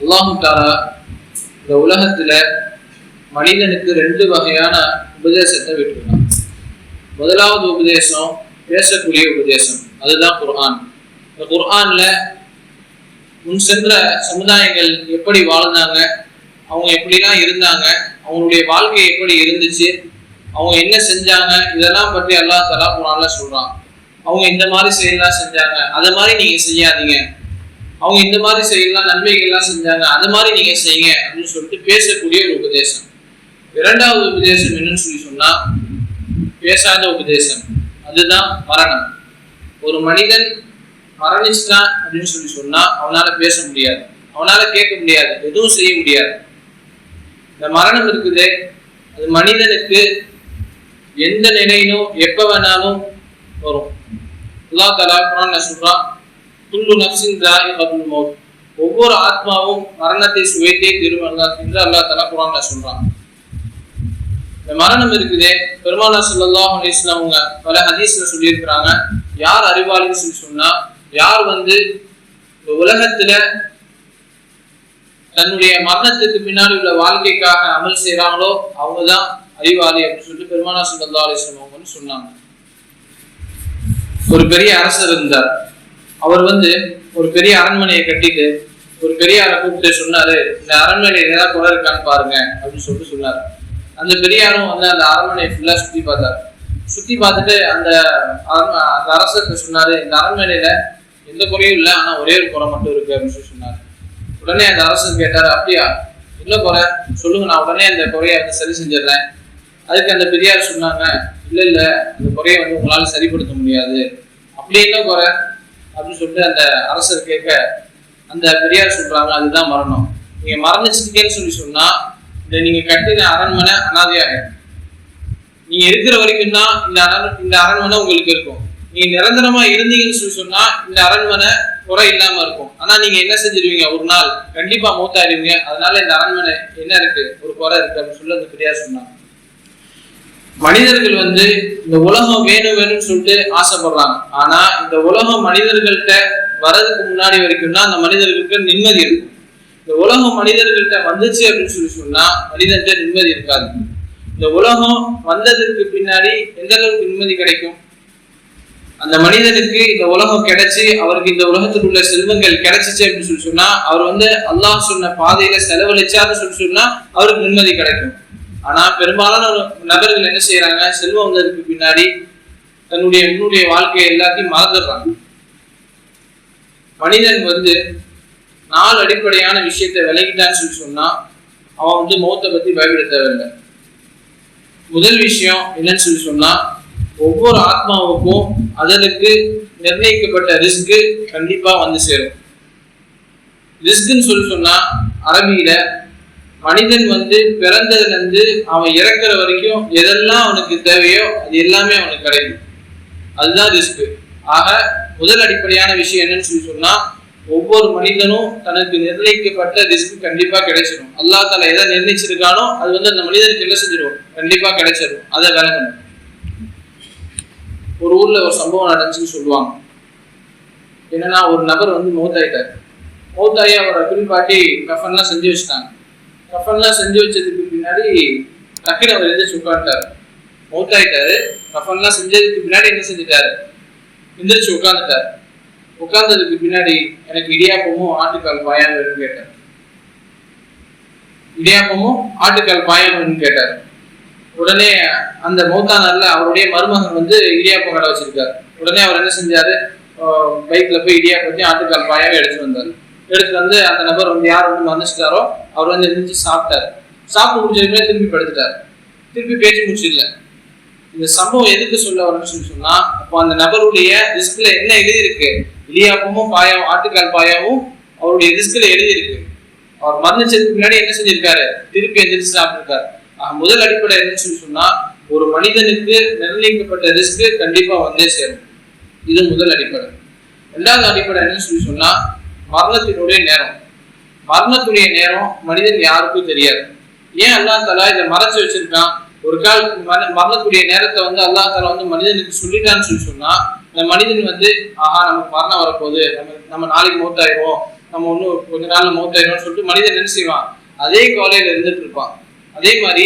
அல்லாஹு தஆலா இந்த உலகத்துல மனிதனுக்கு 2 வகையான உபதேசத்தை விட்டுருக்கான். முதலாவது உபதேசம் பேசக்கூடிய உபதேசம், அதுதான் குர்ஆன். இந்த குர்ஆன்ல முன் சென்ற சமுதாயங்கள் எப்படி வாழ்ந்தாங்க, அவங்க எப்படிலாம் இருந்தாங்க, அவங்களுடைய வாழ்க்கை எப்படி இருந்துச்சு, அவங்க என்ன செஞ்சாங்க, இதெல்லாம் பற்றி அல்லாஹ் தஆலா குர்ஆன்ல சொல்றான். அவங்க இந்த மாதிரி செயல்லாம் செஞ்சாங்க, அதை மாதிரி நீங்க செய்யாதீங்க. அவங்க இந்த மாதிரி செயல்லாம் நன்மைகள்லாம் செஞ்சாங்க, அது மாதிரி நீங்க செய்யுங்க அப்படின்னு சொல்லிட்டு பேசக்கூடிய ஒரு உபதேசம். இரண்டாவது உபதேசம் என்னன்னு சொல்லி சொன்னா பேசாத உபதேசம், அதுதான் மரணம். ஒரு மனிதன் மரணிச்சிட்டான் அப்படின்னு சொல்லி சொன்னா அவனால பேச முடியாது, அவனால கேட்க முடியாது, எதுவும் செய்ய முடியாது. இந்த மரணம் இருக்குது, அது மனிதனுக்கு எந்த நிலையிலும் எப்ப வேணாலும் வரும். அல்லாஹ் தஆலா குர்ஆன்ல சொல்றான், குல்லு நஃப்ஸின் ஸாயிகத்துல் மௌத், ஒவ்வொரு ஆத்மாவும் மரணத்தை சுவைத்தே தீரும் என்று அல்லாஹ் தஆலா குர்ஆன்ல சொல்றான். இந்த மரணம் இருக்குதே, பெருமானார் ஸல்லல்லாஹு அலைஹி வஸல்லம் அவங்க பல ஹதீஸ்ல சொல்லியிருக்கிறாங்க, யார் அறிவாளின்னு சொல்லி சொன்னா யார் இந்த உலகத்துல தன்னுடைய மரணத்துக்கு பின்னாடி உள்ள வாழ்க்கைக்காக அமல் செய்யறாங்களோ அவங்கதான் அறிவாளி அப்படின்னு சொல்லிட்டு பெருமானார் ஸல்லல்லாஹு அலைஹி வஸல்லம் அவங்க சொன்னாங்க. ஒரு பெரிய அரசர் இருந்தார். அவர் ஒரு பெரிய அரண்மனையை கட்டிட்டு ஒரு பெரியாரை கூப்பிட்டு சொன்னாரு, இந்த அரண்மனையில ஏதாவது குறை இருக்கான்னு பாருங்க அப்படின்னு சொல்லிட்டு சொன்னாரு. அந்த பெரியாரும் அந்த அரண்மனையை ஃபுல்லா சுத்தி பார்த்தாரு. சுத்தி பார்த்துட்டு அந்த அரசர்கிட்ட சொன்னாரு, இந்த அரண்மனையில எந்த குறையும் இல்லை, ஆனா ஒரே ஒரு குறை மட்டும் இருக்கு அப்படின்னு சொல்லி சொன்னாரு. உடனே அந்த அரசர் கேட்டாரு, அப்படியா, என்ன குறை சொல்லுங்க, நான் உடனே அந்த குறையை சரி செஞ்சிடறேன். அதுக்கு அந்த பெரியார் சொன்னாங்க, இல்ல அந்த குறையை உங்களால சரிப்படுத்த முடியாது. அப்படி என்ன குறை அப்படின்னு சொல்லிட்டு அந்த அரசர் கேட்க அந்த பெரியார் சொல்றாங்க, அதுதான் மரணம். நீங்க மரணிச்சிட்டீங்கன்னு சொல்லி சொன்னா நீங்க கட்டின அரண்மனை அனாதையாக, நீங்க இருக்கிற வரைக்கும் தான் இந்த அரண்மனை உங்களுக்கு இருக்கும். நீங்க நிரந்தரமா இருந்தீங்கன்னு சொல்லி சொன்னா இந்த அரண்மனை குறை இல்லாம இருக்கும். ஆனா நீங்க என்ன செஞ்சிருவீங்க, ஒரு நாள் கண்டிப்பா மூத்தாயிருவீங்க. அதனால இந்த அரண்மனை என்ன இருக்கு, ஒரு குறை இருக்கு அப்படின்னு சொல்லி அந்த பெரியார் சொன்னாங்க. மனிதர்கள் இந்த உலகம் வேணும்னு சொல்லிட்டு ஆசைப்படுறாங்க. ஆனா இந்த உலகம் மனிதர்கள்ட்ட வர்றதுக்கு முன்னாடி வரைக்கும் தான் அந்த மனிதர்களுக்கு நிம்மதி இருக்கும். இந்த உலகம் மனிதர்கள்ட்ட வந்துச்சு அப்படின்னு சொல்லி சொன்னா மனிதன்கிட்ட நிம்மதி இருக்காது. இந்த உலகம் வந்ததுக்கு பின்னாடி எந்த அளவுக்கு நிம்மதி கிடைக்கும்? அந்த மனிதனுக்கு இந்த உலகம் கிடைச்சி அவருக்கு இந்த உலகத்துக்குள்ள செல்வங்கள் கிடைச்சிச்சு அப்படின்னு சொல்லி சொன்னா அவர் அல்லாஹ் சொன்ன பாதையில செலவழிச்சான்னு சொல்லி சொன்னா அவருக்கு நிம்மதி கிடைக்கும். ஆனா பெரும்பாலான நபர்கள் என்ன செய்யறாங்க, செல்வம் வந்ததுக்கு பின்னாடி தன்னுடைய வாழ்க்கையை எல்லாத்தையும் மறந்துடுறாங்க. மனிதன் 4 அடிப்படையான விஷயத்தை விலகிட்டான்னு சொல்லி சொன்னா அவன் மௌத்தை பத்தி பயப்பட தேவையில்லை. முதல் விஷயம் என்னன்னு சொல்லி சொன்னா ஒவ்வொரு ஆத்மாவுக்கும் அதற்கு நிர்ணயிக்கப்பட்ட ரிஸ்க் கண்டிப்பா சேரும். ரிஸ்க்னு சொல்லி சொன்னா அரபியில மனிதன் பிறந்ததுல இருந்து அவன் இறக்குற வரைக்கும் எதெல்லாம் அவனுக்கு தேவையோ அது எல்லாமே அவனுக்கு கிடைக்கும், அதுதான் ரிஸ்க். ஆக முதல் அடிப்படையான விஷயம் என்னன்னு சொல்லி சொன்னா ஒவ்வொரு மனிதனும் தனக்கு நிர்ணயிக்கப்பட்ட ரிஸ்க் கண்டிப்பா கிடைச்சிடும். அல்லாஹ் தஆலா எதை நிர்ணயிச்சிருக்கானோ அது அந்த மனிதனுக்கு என்ன செஞ்சிடும், கண்டிப்பா கிடைச்சிடும். அதை விளங்கணும். ஒரு ஊர்ல ஒரு சம்பவம் நடந்துச்சுன்னு சொல்லுவாங்க. என்னன்னா ஒரு நபர் மௌத்தாயிட்டார். மௌத்தாயி அவரை குளிப்பாட்டி கஃபன்லாம் செஞ்சு வச்சுட்டாங்க. கஃபன்லாம் செஞ்சு வச்சதுக்கு பின்னாடி டக்குனு அவர் எந்திரிச்சு உட்காந்துட்டாரு. மௌத்தாயிட்டாரு, கஃபன்லாம் செஞ்சதுக்கு பின்னாடி என்ன செஞ்சுட்டாரு, எந்திரிச்சு உட்காந்துட்டாரு. உட்கார்ந்ததுக்கு பின்னாடி எனக்கு இடியாப்பமும் ஆட்டுக்கால் பாயான் வேணும்னு கேட்டார். இடியாப்பமும் ஆட்டுக்கால் பாயான் வேணும்னு கேட்டார். உடனே அந்த மௌத்தானார்ல அவருடைய மருமகன் இடியாப்பம் கடை வச்சிருக்காரு. உடனே அவர் என்ன செஞ்சாரு, பைக்ல போய் இடியாப்பத்தையும் ஆட்டுக்கால் பாயாவே எடுத்துட்டு வந்தாரு. எடுத்துட்டு அந்த நபர் யார் மறந்துச்சிட்டாரோ அவர் எழுந்திரிச்சு சாப்பிட்டாரு. சாப்பிட்டு முடிஞ்சதுமே திரும்பி படுத்துட்டாரு. திருப்பி பேச்சு முடிச்சிடல. இந்த சம்பவம் எதுக்கு சொல்ல வரணும்னு சொல்லி சொன்னா அப்போ அந்த நபருடைய ரிஸ்க்ல என்ன எழுதியிருக்கு, இடியாப்பமும் பாயாவும் ஆட்டுக்கால் பாயாவும் அவருடைய ரிஸ்க்ல எழுதியிருக்கு. அவர் மரணிச்சதுக்கு முன்னாடி என்ன செஞ்சிருக்காரு, திருப்பி எந்திரிச்சு சாப்பிட்டிருக்காரு. முதல் அடிப்படை என்னன்னு சொல்லி சொன்னா ஒரு மனிதனுக்கு நிர்ணயிக்கப்பட்ட ரிஸ்க் கண்டிப்பா சேரும். இது முதல் அடிப்படை. இரண்டாவது அடிப்படை என்னன்னு சொல்லி சொன்னா மரணத்தினுடைய நேரம். மரணத்துடைய நேரம் மனிதன் யாருக்கும் தெரியாது. ஏன் அல்லாஹ் தஆலா இதை மறைச்சு வச்சிருக்கான்? ஒரு கால் மரணத்துடைய நேரத்தை அல்லாஹ் தஆலா மனிதனுக்கு சொல்லிட்டான்னு சொல்லி சொன்னா இந்த மனிதன் ஆஹா நமக்கு மரணம் வரப்போகுது, நம்ம நாளைக்கு மௌத்தாயிடுவோம், நம்ம ஒன்றும் கொஞ்ச நாள்ல மௌத்தாயிடும்னு சொல்லிட்டு மனிதன் என்ன செய்வான், அதே கவலையில இருந்துட்டு இருப்பான். அதே மாதிரி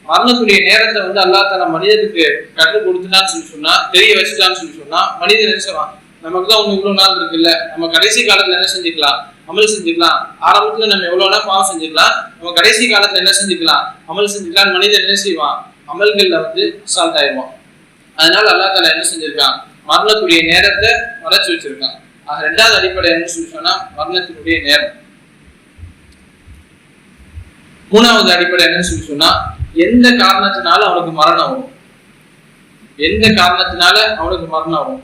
மரணக்கூடிய நேரத்தை வந்து அல்லாஹ் தஆலா மனிதனுக்கு கற்றுக் கொடுத்துட்டான்னு சொல்லி சொன்னா, தெரிய வச்சுட்டான்னு சொல்லி சொன்னா, மனிதன் என்ன செய்வான், நமக்கு தான் ஒண்ணு இவ்வளவு நாள் இருக்குல்ல, நம்ம கடைசி காலத்துல என்ன செஞ்சுக்கலாம், அமல் செஞ்சுக்கலாம். ஆரம்பத்துல நம்ம எவ்வளவு நாள் பாவம் செஞ்சுக்கலாம், நம்ம கடைசி காலத்துல என்ன செஞ்சுக்கலாம், அமல் செஞ்சுக்கலாம். மனிதன் என்ன செய்வான், அமல்கள்ல வந்து அசால்ட் ஆயிடுவான். அதனால அல்லாஹ் தஆலா என்ன செஞ்சிருக்கான், மரணக்கூடிய நேரத்தை மறைச்சு வச்சிருக்கான். ரெண்டாவது அடிப்படை என்ன சொல்லி சொன்னா மரணத்தினுடைய நேரம். மூணாவது அடிப்படை என்னன்னு சொல்லி சொன்னா, எந்த காரணத்தினால அவனுக்கு மரணம் வரும், எந்த காரணத்தினால அவனுக்கு மரணம் வரும்.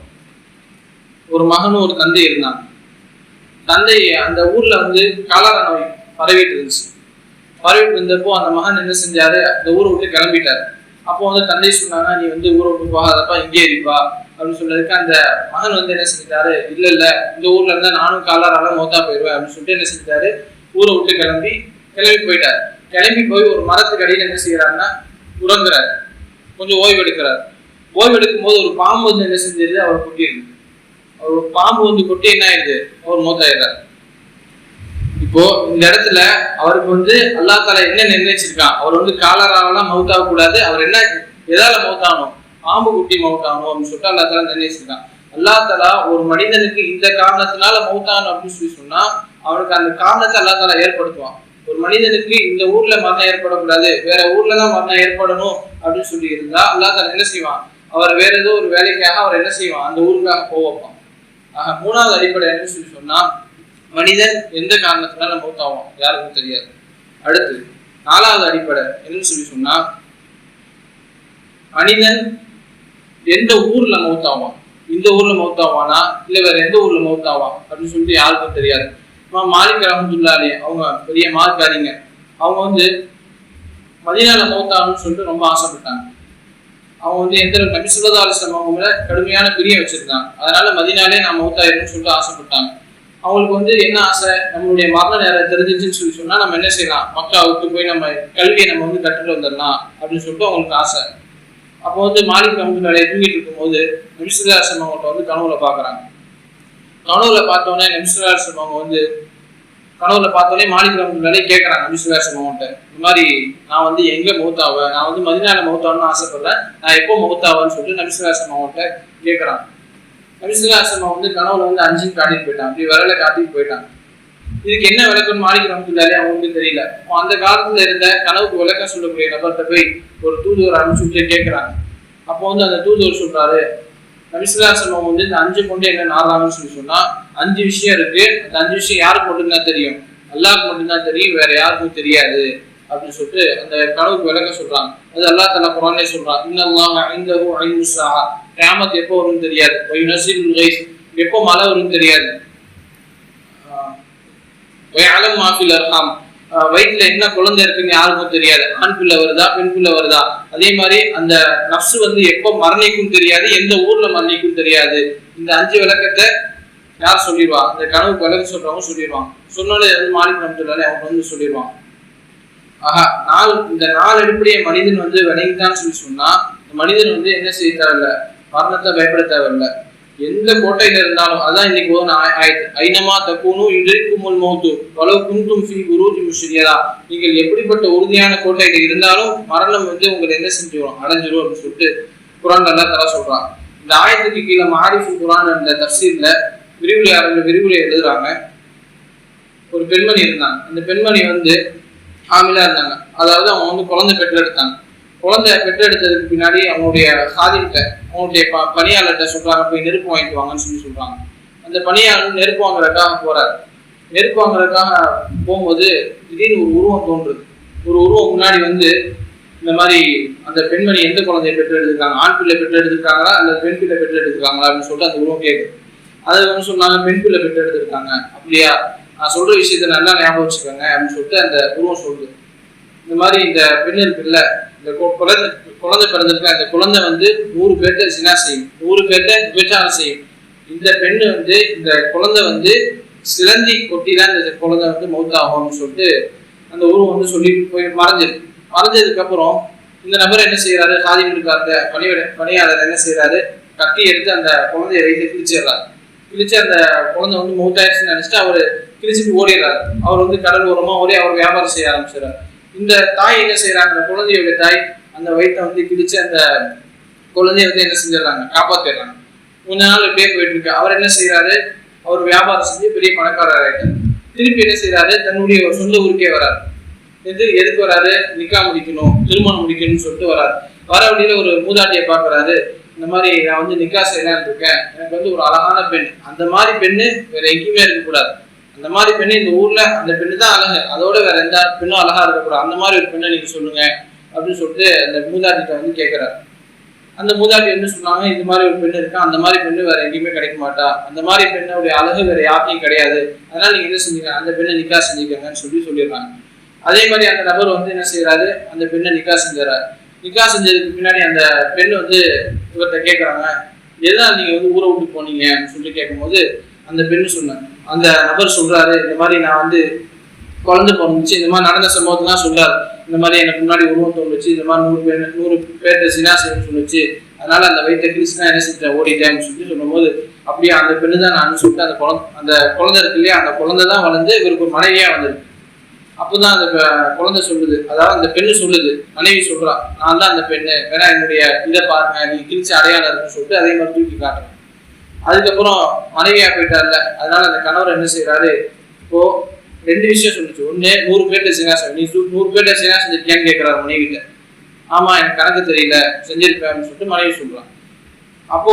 ஒரு மகனும் ஒரு தந்தை இருந்தாங்க. தந்தை அந்த ஊர்ல வந்து காலரா நோய் பரவிட்டு இருந்துச்சு. பரவிட்டு இருந்தப்போ அந்த மகன் என்ன செஞ்சாரு, அந்த ஊரை விட்டு கிளம்பிட்டாரு. அப்போ வந்து தந்தை சொன்னாங்க, நீ வந்து ஊரை விட்டு போகாதப்பா, இங்கே இருப்பா அப்படின்னு சொன்னதுக்கு அந்த மகன் வந்து என்ன செஞ்சாரு, இல்ல இல்ல இந்த ஊர்ல இருந்தா நானும் காலரால மௌத்தா போயிடுவேன் அப்படின்னு சொல்லிட்டு என்ன செஞ்சாரு, ஊரை விட்டு கிளம்பி போயிட்டாரு. கிளம்பி போய் ஒரு மரத்துக்கு அடியில் என்ன செய்யறாருன்னா உறங்குறாரு, கொஞ்சம் ஓய்வு எடுக்கிறாரு. ஓய்வு எடுக்கும் போது ஒரு பாம்பு வந்து என்ன செஞ்சது, அவர் கொட்டிடுது. அவர் பாம்பு வந்து கொட்டி என்ன ஆயிடுது, அவர் மௌத்தாயிடுறாரு. இப்போ இந்த இடத்துல அவருக்கு வந்து அல்லாஹ் தஆலா என்ன நிர்ணயிச்சிருக்கான், அவர் வந்து காலராவெல்லாம் மௌத்தாக கூடாது, அவர் என்ன எதால மௌத்தாகணும், பாம்பு குட்டி மௌத்தாகணும் அப்படின்னு சொல்லிட்டு அல்லாஹ் தஆலா நிர்ணயிச்சிருக்கான். அல்லாஹ் தஆலா ஒரு மனிதனுக்கு இந்த காரணத்தினால மௌத்தாகணும் அப்படின்னு சொல்லி சொன்னா அவனுக்கு அந்த காரணத்தை அல்லாஹ் தஆலா ஏற்படுத்துவான். ஒரு மனிதனுக்கு இந்த ஊர்ல மரணம் ஏற்படக்கூடாது, வேற ஊர்ல தான் மரணம் ஏற்படணும் அப்படின்னு சொல்லி இருந்தா அல்லாஹ் தஆலா என்ன செய்வான், அவர் வேற ஏதோ ஒரு வேலைக்காக அவர் என்ன செய்வான், அந்த ஊருக்காக போவான். ஆக மூணாவது அடிப்படை என்ன சொல்லி சொன்னா, மனிதன் எந்த காரணத்தினால மௌத்தாவான் யாருக்கும் தெரியாது. அடுத்து நாலாவது அடிப்படை என்னன்னு சொல்லி சொன்னா, மனிதன் எந்த ஊர்ல மௌத்தாவான், இந்த ஊர்ல மௌத்தாவானா இல்ல வேற எந்த ஊர்ல மௌத்தாவான் அப்படின்னு சொல்லிட்டு யாருக்கும் தெரியாது. மாலிக் ரஹ்மத்துல்லாஹி அலைஹி அவங்க பெரிய மார்க்காரிங்க, அவங்க வந்து மதீனால மௌத்தாகணும்னு சொல்லிட்டு ரொம்ப ஆசைப்பட்டாங்க. அவங்க வந்து எந்த நபி ஸல்லல்லாஹு அலைஹி வஸல்லம் அவங்க மேல கடுமையான பிரியம் வச்சிருந்தாங்க. அதனால மதீனாலே நான் மௌத்தாயிரணும்னு சொல்லிட்டு ஆசைப்பட்டாங்க. அவங்களுக்கு வந்து என்ன ஆசை, நம்மளுடைய மரண நேரம் தெரிஞ்சிச்சுன்னு சொல்லி சொன்னா நம்ம என்ன செய்யலாம், மக்காவுக்கு போய் நம்ம கல்வியை நம்ம வந்து கற்றுட்டு வந்துடலாம் அப்படின்னு சொல்லிட்டு அவங்களுக்கு ஆசை. அப்போ வந்து மாலிக் ரஹ்மத்துல்லாஹி அலைஹி தூங்கிட்டு இருக்கும்போது நபி ஸல்லல்லாஹு அலைஹி வஸல்லம் அவங்கள்ட்ட வந்து கனவுல பாக்குறாங்க. கனவுல பார்த்தோன்னே நபி ஸல்லல்லாஹு அலைஹி வஸல்லம் அவங்க வந்து கனவுல பார்த்தோன்னே மாலிக் ரஹ்மத்துல்லாஹி அலைஹி கேட்கறாங்க நபி ஸல்லல்லாஹு அலைஹி வஸல்லம் அவங்கள்ட்ட, இந்த மாதிரி நான் வந்து எங்க மௌத்தாவேன், நான் வந்து மதீனால மௌத்தாவணும்னு ஆசைப்படுறேன், நான் எப்போ மௌத்தாவேன்னு சொல்லிட்டு நபி ஸல்லல்லாஹு அலைஹி வஸல்லம் அவங்கள்ட்ட கேட்கறாங்க. நபி ஸல்லல்லாஹு அலைஹி வஸல்லம் வந்து கனவுல வந்து 5 காட்டிட்டு போயிட்டாங்க, அப்படி விரல காட்டிட்டு போயிட்டாங்க. இதுக்கு என்ன விளக்கம் மாலிக் ரஹ்மத்துல்லாஹி அலைஹி அவங்களுக்கு தெரியல. அந்த காலத்துல இருந்த கனவுக்கு விளக்கம் சொல்லக்கூடிய நபர்கிட்ட போய் ஒரு தூதுவர் அனுப்பிச்சு கேட்கறாங்க. அப்போ வந்து அந்த தூதுவர் சொல்றாரு, நபி ஸல்லல்லாஹு அலைஹி வஸல்லம் வந்து இந்த 5 கொண்டு என்ன நாடுறாங்கன்னு சொல்லி சொன்னா 5 விஷயம் இருக்கு, அந்த 5 விஷயம் யாருக்கு மட்டும்தான் தெரியும், அல்லாஹ்க்கு மட்டும்தான் தெரியும், வேற யாருக்கும் தெரியாது அப்படின்னு சொல்லிட்டு அந்த கனவுக்கு விளக்கம் சொல்றாங்க. அது அல்லாஹ் தஆலா குர்ஆன்ல சொல்றான், இன்னல்லாஹ இன்தஹு இல்முஸ் ஸாஅ, கியாமத் எப்போ வரும்னு தெரியாது, வயுனஸிலுல் கைஸ், எப்போ மழை வரும்னு தெரியாது, வயஅலம் மா ஃபில் அர்ஹாம், வயிற்றுல என்ன குழந்தை இருக்குன்னு யாருக்கும் தெரியாது, ஆண் பிள்ளை வருதா பெண் பிள்ளை வருதா, அதே மாதிரி அந்த நஃப்ஸ் வந்து எப்போ மரணிக்கும் தெரியாது, எந்த ஊர்ல மரணிக்கும் தெரியாது. இந்த 5 விளக்கத்தை யார் சொல்லிடுவா, அந்த கனவுக்கு விளக்கம் சொல்றவங்க சொல்லிடுவாங்க. சொன்னாலே வந்து மாலிக் ரஹ்மத்துல்லாஹி அவங்க வந்து சொல்லிடுவாங்க. ஆஹா, இந்த 4 அடிப்படையை மனிதன் வந்து விளங்கிட்டான்னு சொல்லி சொன்னா மனிதன் வந்து என்ன செய்ய தேவையில்ல, மரணத்தை பயப்பட தேவையில்லை. எந்த கோட்டையில இருந்தாலும், அதான் இன்னைக்கு ஒரு ஆயத்து, ஐனமா தக்கூனும் இன்றைக்குமுல் மௌத்து வலவ் குன்தும் ஃபீ புரூஜின் முஷ்யதா, நீங்கள் எப்படிப்பட்ட உறுதியான கோட்டையில இருந்தாலும் மரணம் வந்து உங்களை என்ன செஞ்சிடும், அடைஞ்சிடும் அப்படின்னு சொல்லிட்டு குர்ஆன் அல்லாஹ் தஆலா சொல்றான். இந்த ஆயத்துக்கு கீழே மாரிஃபு குர்ஆன் என்ற தஃப்சீர்ல விரிவுரை எழுதுறாங்க. ஒரு பெண்மணி இருந்தாங்க, அந்த பெண்மணி வந்து ஆமிலா இருந்தாங்க, அதாவது அவங்க வந்து குழந்தை பெற்றெடுத்தாங்க. குழந்தை பெற்றெடுத்ததுக்கு பின்னாடி அவங்களுடைய சாதிக்கிட்ட அவங்களுடைய பணியாளர்கிட்ட சொல்றாங்க, போய் நெருப்பு வாங்கிட்டு வாங்கன்னு சொல்லி சொல்றாங்க. அந்த பணியாளர் நெருப்பு வாங்குறதுக்காக போறாரு. நெருப்பு வாங்குறதுக்காக போகும்போது திடீர்னு ஒரு உருவம் தோன்றுது. ஒரு உருவம் முன்னாடி வந்து இந்த மாதிரி அந்த பெண்மணி எந்த குழந்தைய பெற்று எடுத்துருக்காங்க, ஆண் பிள்ளை பெற்று எடுத்துருக்காங்களா அல்லது பெண் பிள்ளை பெற்று எடுத்துருக்காங்களா அப்படின்னு சொல்லிட்டு அந்த உருவம் கேட்குது. அதை வந்து சொன்னாங்க, பெண் பிள்ளை பெற்று எடுத்துருக்காங்க. அப்படியா, நான் சொல்ற விஷயத்த நல்லா ஞாபகம் வச்சுக்கோங்க அப்படின்னு சொல்லிட்டு அந்த உருவம் சொல்லுது. இந்த மாதிரி இந்த பெண் இருக்குல்ல, இந்த குழந்தை பிறந்திருக்க அந்த குழந்தை வந்து 100 பேர்ட்ட சினா செய்யும், 100 பேர்ட்ட விபச்சாரம் செய்யும். இந்த பெண்ணு வந்து இந்த குழந்தை வந்து சிலந்தி கொட்டி தான் இந்த குழந்தை வந்து மௌத்தாகும்னு சொல்லிட்டு அந்த உருவம் வந்து சொல்லி போய் மறைஞ்சதுக்கு அப்புறம் இந்த நபர் என்ன செய்யறாரு, சாதிகளுக்கு அந்த பணியாளர் என்ன செய்யறாரு, கத்தி எடுத்து அந்த குழந்தைய வைத்து கிழிச்சிடுறாரு. கிழிச்சு அந்த குழந்தை வந்து மௌத்தாயிடுச்சுன்னு நினைச்சிட்டு அவர் கிழிச்சிட்டு ஓடிடுறாரு. அவர் வந்து கடல் ஓரமா ஓடி அவர் வியாபாரம் செய்ய ஆரம்பிச்சிடறாரு. இந்த தாய் என்ன செய்யறாங்க, அந்த குழந்தையோட தாய் அந்த வயிற்றை வந்து கிழிச்சு அந்த குழந்தைய வந்து என்ன செஞ்சிடறாங்க, காப்பாத்திடுறாங்க. கொஞ்ச நாள் இப்படியே போயிட்டு இருக்கு. அவர் என்ன செய்யறாரு, அவர் வியாபாரம் செஞ்சு பெரிய பணக்காரர் ஆயிட்டார். திருப்பி என்ன செய்யறாரு, தன்னுடைய சொந்த ஊருக்கே வராரு. எதுக்கு வராரு, நிக்கா முடிக்கணும், திருமணம் முடிக்கணும்னு சொல்லிட்டு வராரு. வர வழியில ஒரு மூதாட்டியை பாக்குறாரு. இந்த மாதிரி நான் வந்து நிக்கா செய்யலான்னு இருக்கேன், எனக்கு வந்து ஒரு அழகான பெண், அந்த மாதிரி பெண்ணு வேற எங்கேயுமே இருக்கக்கூடாது, அந்த மாதிரி பெண்ணு இந்த ஊர்ல அந்த பெண்ணு தான் அழகு, அதோட வேற எந்த பெண்ணும் அழகா இருக்கக்கூடாது, அந்த மாதிரி ஒரு பெண்ணை நீங்க சொல்லுங்க அப்படின்னு சொல்லிட்டு அந்த மூதாட்டிட்ட வந்து கேட்கிறாரு. அந்த மூதாட்டி என்ன சொன்னாங்க, இந்த மாதிரி ஒரு பெண்ணு இருக்கா, அந்த மாதிரி பெண்ணு வேற எங்கேயுமே கிடைக்க மாட்டா, அந்த மாதிரி பெண்ணுடைய அழகு வேற யாருக்கும் கிடையாது, அதனால நீங்க என்ன செஞ்சீங்க, அந்த பெண்ணை நிக்கா செஞ்சுக்கங்கன்னு சொல்லிடுறாங்க. அதே மாதிரி அந்த நபர் வந்து என்ன செய்யறாரு, அந்த பெண்ணை நிக்கா செஞ்சாரு. நிக்கா செஞ்சதுக்கு பின்னாடி அந்த பெண் வந்து இவர்கிட்ட கேட்கறாங்க, எதான் நீங்க வந்து ஊரை விட்டு போனீங்க அப்படின்னு சொல்லி கேட்கும்போது அந்த பெண்ணு சொன்னாங்க, அந்த நபர் சொல்றாரு, இந்த மாதிரி நான் வந்து குழந்தை பிறந்துச்சு, இந்த மாதிரி நடந்த சம்பவத்தெல்லாம் சொல்றாரு. இந்த மாதிரி எனக்கு முன்னாடி உருவம் தோணுச்சு, இந்த மாதிரி 100 பேர்கிட்ட சினா செய்யணும்னு சொல்லிச்சு, அதனால அந்த வயிற்றை கிழிச்சுனா என்ன செஞ்சேன், ஓடிட்டேன்னு சொல்லி சொல்லும்போது, அப்படியே அந்த பெண்ணு தான் நான் சொல்லிட்டு அந்த குழந்தை இருக்கு இல்லையா, அந்த குழந்தை தான் வளர்ந்து இவருக்கு ஒரு மனைவியா வந்திருக்கு. அப்போதான் அந்த குழந்தை சொல்லுது, அதாவது அந்த பெண்ணு சொல்லுது, மனைவி சொல்றா, நான் தான் அந்த பெண்ணு, வேணா என்னுடைய இதை பாருங்க, நீங்க கிழிச்சு அடையாளம் இருக்குன்னு சொல்லிட்டு அதே மாதிரி தூக்கி காட்டுறேன். அதுக்கப்புறம் மனைவியா போயிட்டார்ல, அதனால அந்த கணவர் என்ன செய்யறாரு, இப்போ 2 விஷயம் சொல்லிச்சு. ஒண்ணு, 100 பேர்கிட்ட சினா நீ 100 பேர்கிட்ட சினா செஞ்சிருக்கியான்னு கேட்கிறாரு மனைவிட்ட. ஆமா எனக்கு கணக்கு தெரியல, செஞ்சிருப்பேன் அப்படின்னு சொல்லிட்டு மனைவி சொல்றான். அப்போ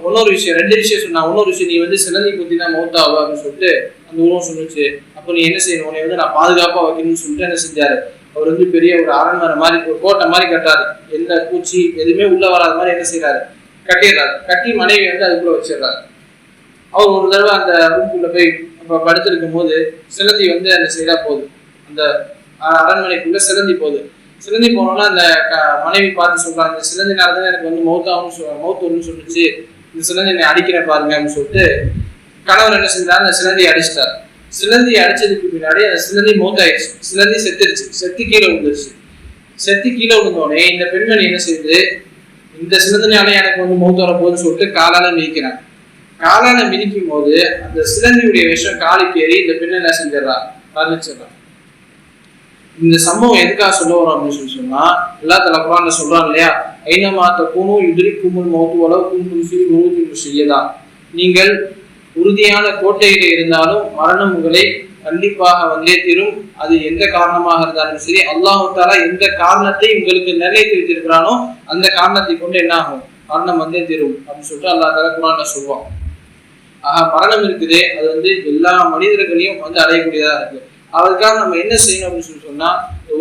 இன்னொரு விஷயம், 2 விஷயம் சொன்னா. இன்னொரு விஷயம், நீ வந்து சிலந்தி குத்தி தான் மௌத்தாவா அப்படின்னு சொல்லிட்டு அந்த உருவம் சொல்லிச்சு. அப்போ நீ என்ன செய்யணும், உன்னை வந்து நான் பாதுகாப்பா வைக்கணும்னு சொல்லிட்டு என்ன செஞ்சாரு, அவர் வந்து பெரிய ஒரு அரண்மனை மாதிரி ஒரு கோட்டை மாதிரி கட்டாரு, எந்த பூச்சி எதுவுமே உள்ள வராத மாதிரி என்ன செய்யறாரு, கட்டிடுறாரு. கட்டி மனைவி வந்து அதுக்குள்ள வச்சிடுறாரு. அவர் ஒரு தடவை அந்த ரூம்குள்ள போய் படுத்திருக்கும் போது சிலந்தி வந்து அந்த சைடா போகுது, அந்த அரண்மனைக்குள்ள சிலந்தி போகுது. சிலந்தி போனோம்னா அந்த மனைவி பார்த்து சொல்றாங்க, இந்த சிலந்தினாலதான் எனக்கு வந்து மௌத்து சொல்லிச்சு, இந்த சிலந்தி என்னை அடிக்கிறேன் பாருங்க அப்படின்னு சொல்லிட்டு கணவர் என்ன செஞ்சாரு, அந்த சிலந்தியை அடிச்சிட்டாரு. சிலந்தி அடிச்சதுக்கு பின்னாடி அந்த சிலந்தி மௌத்தாயிடுச்சு, சிலந்தி செத்துருச்சு, செத்து கீழே விழுந்துருச்சு. செத்து கீழே விழுந்தோடனே இந்த பெண்மணி என்ன செய்யுது, இந்த சிலந்தினாலே எனக்கு வந்து மௌத்து வர போகுதுன்னு சொல்லிட்டு காலால மிதிக்கிறாங்க. காலால மிதிக்கும் போது அந்த சிலந்தியுடைய விஷம் காலுக்கு ஏறி இந்த பெண்ணை என்ன செஞ்சிடறா, மரணிச்சிடறான். இந்த சம்பவம் எதுக்காக சொல்ல வரோம் அப்படின்னு சொல்லி சொன்னா, எல்லா குர்ஆன்ல சொல்றாங்க இல்லையா, ஐனமா தகுனு யுத்ரிக்குமுல் மௌத்து வலவ் குன்தும் ஃபீ புரூஜின் முஷய்யதா, நீங்கள் உறுதியான கோட்டையில இருந்தாலும் மரணம் உங்களை கண்டிப்பாக வந்தே தீரும், அது எந்த காரணமாக இருந்தாலும் சரி. அல்லாஹ் தஆலா எந்த காரணத்தை உங்களுக்கு நிர்ணயித்து வைத்திருக்கிறானோ அந்த காரணத்தை கொண்டு என்ன ஆகும், மரணம் வந்தே தீரும் அப்படின்னு சொல்லிட்டு அல்லாஹ் தஆலா குர்ஆன்ல சொல்லுவான். மரணம் இருக்குது, அது வந்து எல்லா மனிதர்களையும் வந்து அடையக்கூடியதா இருக்கு. அதுக்காக நம்ம என்ன செய்யணும் அப்படின்னு சொல்லி சொன்னா,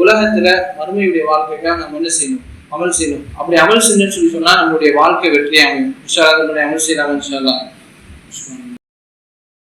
உலகத்துல மறுமையுடைய வாழ்க்கைக்காக நம்ம என்ன செய்யணும், அமல் செய்யணும். அப்படி அமல் செஞ்சோம்னு சொல்லி சொன்னா நம்மளுடைய வாழ்க்கை வெற்றி அமையும். இன்ஷா அல்லாஹ் நம்மளுடைய அமல் செய்யலாம் இன்ஷா அல்லாஹ்.